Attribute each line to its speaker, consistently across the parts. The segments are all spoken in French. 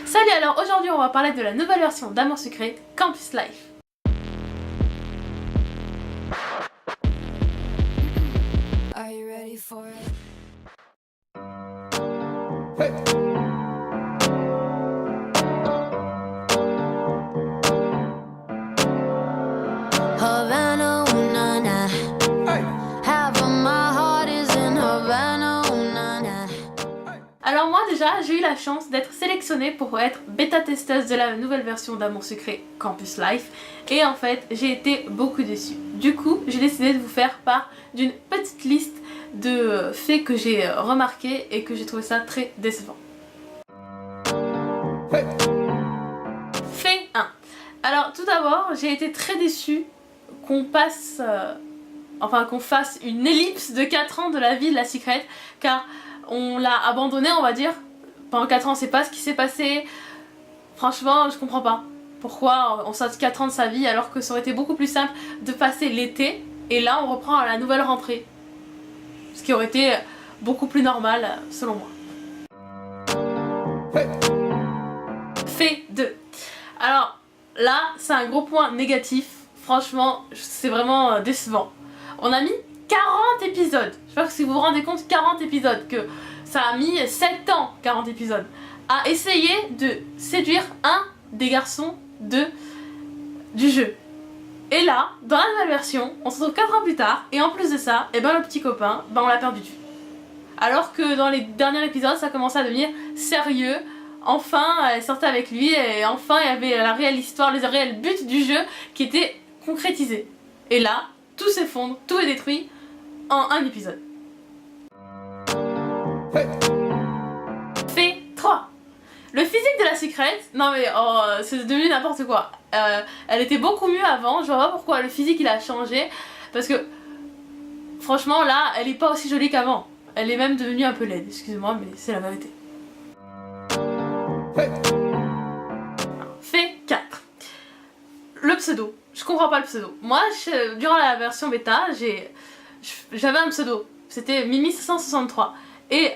Speaker 1: Salut, alors aujourd'hui on va parler de la nouvelle version d'Amour Sucré, Campus Life.
Speaker 2: Are you ready for it? Havana, ooh, na, na. Half of my heart is in Havana, ooh, na, na.
Speaker 1: Alors moi déjà j'ai eu la chance d'être sélectionnée pour être bêta-testeuse de la nouvelle version d'Amour Sucré Campus Life et en fait j'ai été beaucoup déçue. Du coup j'ai décidé de vous faire part d'une petite liste de faits que j'ai remarqués et que j'ai trouvé ça très décevant. Fait 1. Alors tout d'abord j'ai été très déçue qu'on passe, qu'on fasse une ellipse de 4 ans de la vie de la Secret, car on l'a abandonné, on va dire. Pendant 4 ans, on sait pas ce qui s'est passé. Franchement, je comprends pas. Pourquoi on saute 4 ans de sa vie alors que ça aurait été beaucoup plus simple de passer l'été et là on reprend à la nouvelle rentrée. Ce qui aurait été beaucoup plus normal selon moi. Fait 2. Alors là, c'est un gros point négatif. Franchement, c'est vraiment décevant. On a mis 40 épisodes. Je sais pas si vous vous rendez compte, 40 épisodes, que ça a mis 7 ans, 40 épisodes, à essayer de séduire un des garçons du jeu. Et là, dans la nouvelle version, on se retrouve 4 ans plus tard, et en plus de ça, et ben le petit copain, ben on l'a perdu de vue. Alors que dans les derniers épisodes, ça commençait à devenir sérieux. Enfin, elle sortait avec lui, et enfin, il y avait la réelle histoire, les réels buts du jeu qui étaient concrétisés. Et là, tout s'effondre, tout est détruit en un épisode. Fait 3. Le physique de la Secret, non mais oh, c'est devenu n'importe quoi. Elle était beaucoup mieux avant, je vois pas pourquoi le physique il a changé. Parce que franchement là, elle est pas aussi jolie qu'avant. Elle est même devenue un peu laide, excusez-moi mais c'est la vérité. Fait 4. Le pseudo. Je comprends pas le pseudo. Moi, durant la version bêta, j'avais un pseudo. C'était Mimi563. Et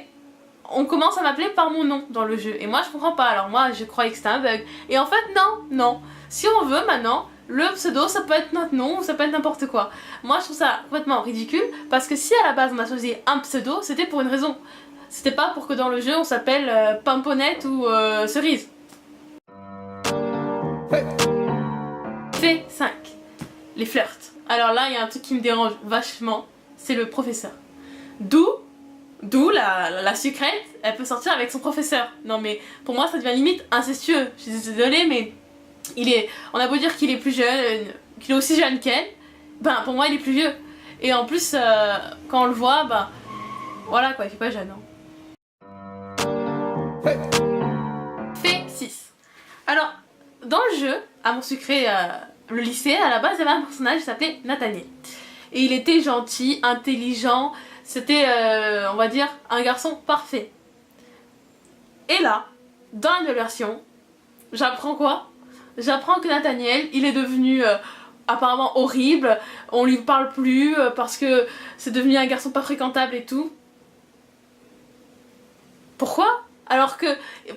Speaker 1: on commence à m'appeler par mon nom dans le jeu. Et moi, je comprends pas. Alors moi, je croyais que c'était un bug. Et en fait, non. Si on veut maintenant, le pseudo, ça peut être notre nom ou ça peut être n'importe quoi. Moi, je trouve ça complètement ridicule. Parce que si à la base, on a choisi un pseudo, c'était pour une raison. C'était pas pour que dans le jeu, on s'appelle Pimponnette ou Cerise. Fait 5. Les flirts. Alors là, il y a un truc qui me dérange vachement, c'est le professeur. D'où la Secrète, elle peut sortir avec son professeur. Non mais pour moi ça devient limite incestueux. Je suis désolée mais on a beau dire qu'il est plus jeune, qu'il est aussi jeune qu'elle, ben pour moi il est plus vieux. Et en plus quand on le voit, ben voilà quoi, il fait pas jeune. Hein. Fait 6. Alors dans le jeu, Amour Sucré, le lycée, à la base il y avait un personnage qui s'appelait Nathaniel. Et il était gentil, intelligent, c'était on va dire un garçon parfait. Et là, dans la nouvelle version, j'apprends quoi? J'apprends que Nathaniel, il est devenu apparemment horrible, on lui parle plus parce que c'est devenu un garçon pas fréquentable et tout. Pourquoi? Alors que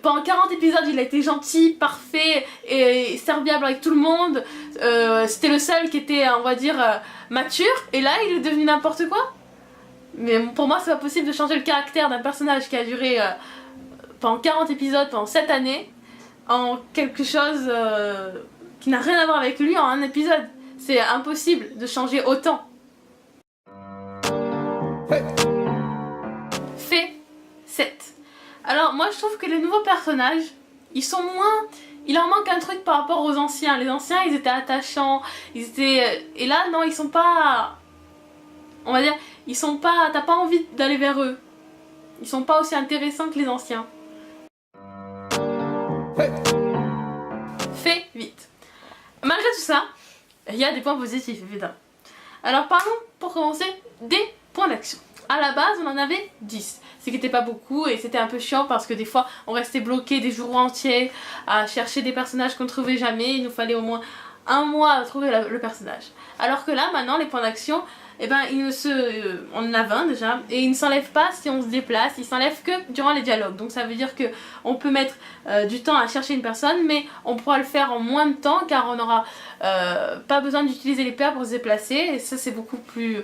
Speaker 1: pendant 40 épisodes il a été gentil, parfait et serviable avec tout le monde, c'était le seul qui était on va dire mature, et là il est devenu n'importe quoi. Mais pour moi c'est pas possible de changer le caractère d'un personnage qui a duré pendant 40 épisodes, pendant 7 années, en quelque chose qui n'a rien à voir avec lui en un épisode. C'est impossible de changer autant. Fait 7. Alors moi je trouve que les nouveaux personnages, ils sont moins... Il en manque un truc par rapport aux anciens. Les anciens ils étaient attachants, ils étaient... Et là non, ils sont pas... On va dire, ils sont pas... T'as pas envie d'aller vers eux. Ils sont pas aussi intéressants que les anciens. Fait 8. Malgré tout ça, il y a des points positifs évidemment. Alors parlons pour commencer des points d'action. À la base on en avait 10, ce qui n'était pas beaucoup et c'était un peu chiant parce que des fois on restait bloqué des jours entiers à chercher des personnages qu'on ne trouvait jamais. Il nous fallait au moins un mois à trouver le personnage. Alors que là maintenant les points d'action, et ben on en a 20 déjà, et il ne s'enlève pas si on se déplace, il s'enlève que durant les dialogues. Donc ça veut dire que on peut mettre du temps à chercher une personne, mais on pourra le faire en moins de temps car on n'aura pas besoin d'utiliser les PA pour se déplacer, et ça c'est beaucoup plus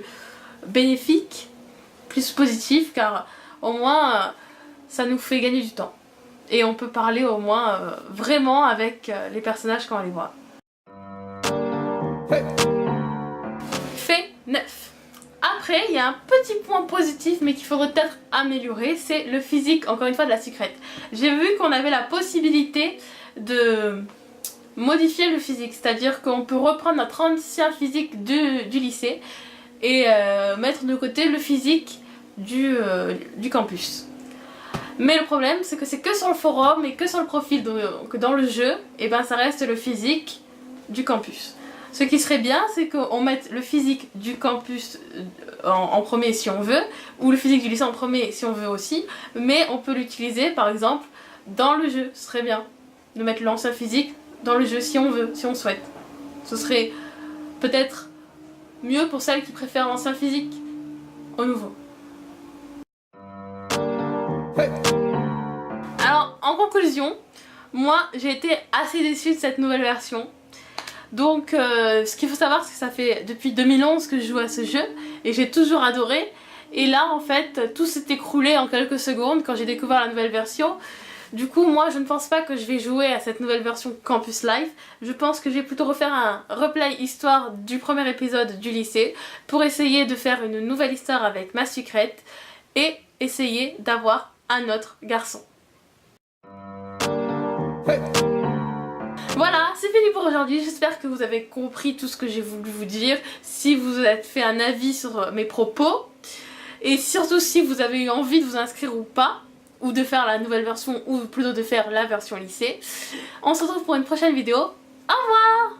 Speaker 1: bénéfique, plus positif, car au moins ça nous fait gagner du temps. Et on peut parler au moins vraiment avec les personnages quand on les voit. Fait 9. Après, il y a un petit point positif mais qu'il faudrait peut-être améliorer, c'est le physique, encore une fois, de la Secret. J'ai vu qu'on avait la possibilité de modifier le physique, c'est-à-dire qu'on peut reprendre notre ancien physique du lycée et mettre de côté le physique du campus. Mais le problème, c'est que c'est que sur le forum et que sur le profil, donc dans le jeu, et ben ça reste le physique du campus. Ce qui serait bien, c'est qu'on mette le physique du campus en premier si on veut, ou le physique du lycée en premier si on veut aussi, mais on peut l'utiliser par exemple dans le jeu. Ce serait bien de mettre l'ancien physique dans le jeu si on veut, si on souhaite. Ce serait peut-être mieux pour celles qui préfèrent l'ancien physique au nouveau. Alors, en conclusion, moi j'ai été assez déçue de cette nouvelle version. Donc ce qu'il faut savoir, c'est que ça fait depuis 2011 que je joue à ce jeu et j'ai toujours adoré. Et là en fait tout s'est écroulé en quelques secondes quand j'ai découvert la nouvelle version. Du coup moi je ne pense pas que je vais jouer à cette nouvelle version Campus Life. Je pense que je vais plutôt refaire un replay histoire du premier épisode du lycée pour essayer de faire une nouvelle histoire avec ma Secret et essayer d'avoir un autre garçon. Voilà, c'est fini pour aujourd'hui, j'espère que vous avez compris tout ce que j'ai voulu vous dire, si vous avez fait un avis sur mes propos, et surtout si vous avez eu envie de vous inscrire ou pas, ou de faire la nouvelle version, ou plutôt de faire la version lycée. On se retrouve pour une prochaine vidéo, au revoir!